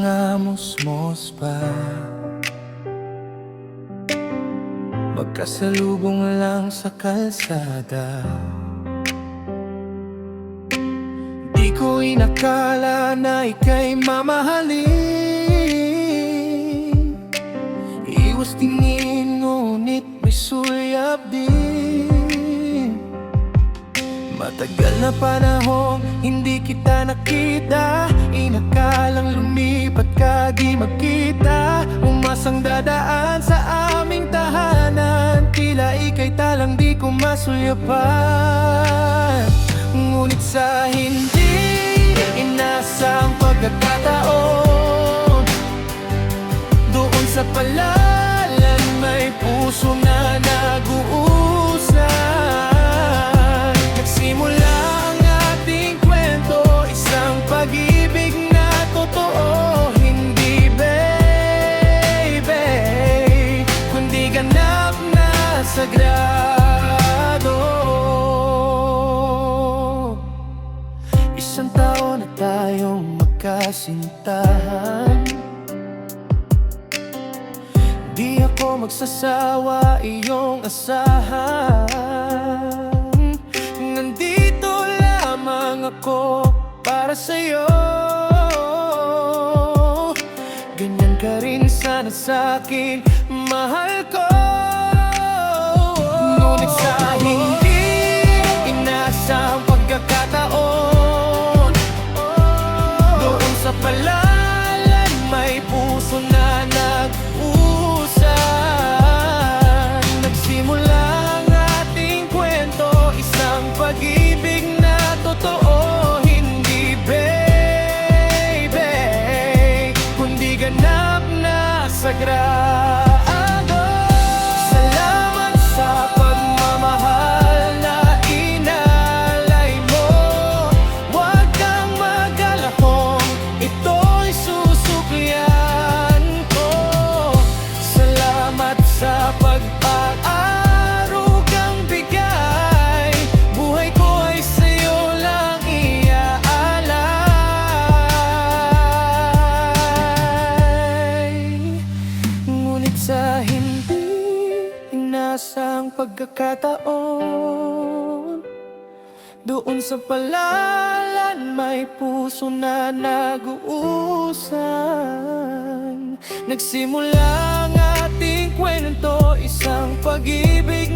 nangangamusmos pa. Magkasalubong lang sa kalsada. Di ko inakala na ika'y mamahalin. Iwas tingin ngunit may sulyap din. Matagal na panahon hindi kita nakita. Inakalang lumipat ka di magkita. Umasang dadaan sa aming tahanan. Tila ika'y talang di ko masulyapan. Ngunit sa hindi inasang pagkakataon, doon sa palalan may puso na nag-uusay. Nagsimula ang ating kwento, isang pag-ibig na totoo. Hindi baby, kundi ganap na sagrado. Isang taon na tayong magkasintahan. Di ako magsasawa, iyong asahan. Nandito lamang ako para sa'yo. Ganyan ka rin sana sa'kin, mahal ko. Ngunit sa hindi inasang pagkakataon, doon sa palalan may puso na nag-uusay. Nagsimula ang ating kwento, isang pag-ibig na totoo. Hindi baby, kundi ganap na sagrado. Salamat sa pagmamahal na inalay mo. Huwag kang mag-alala, ito'y susuklian ko. Salamat sa pag-aarugang bigay. Buhay ko ay sa'yo lang iaalay. Ngunit sa hindi inasang pagkakataon, doon sa palalan may puso na nag-uusay. Nagsimula ang ating kwento, isang pag-ibig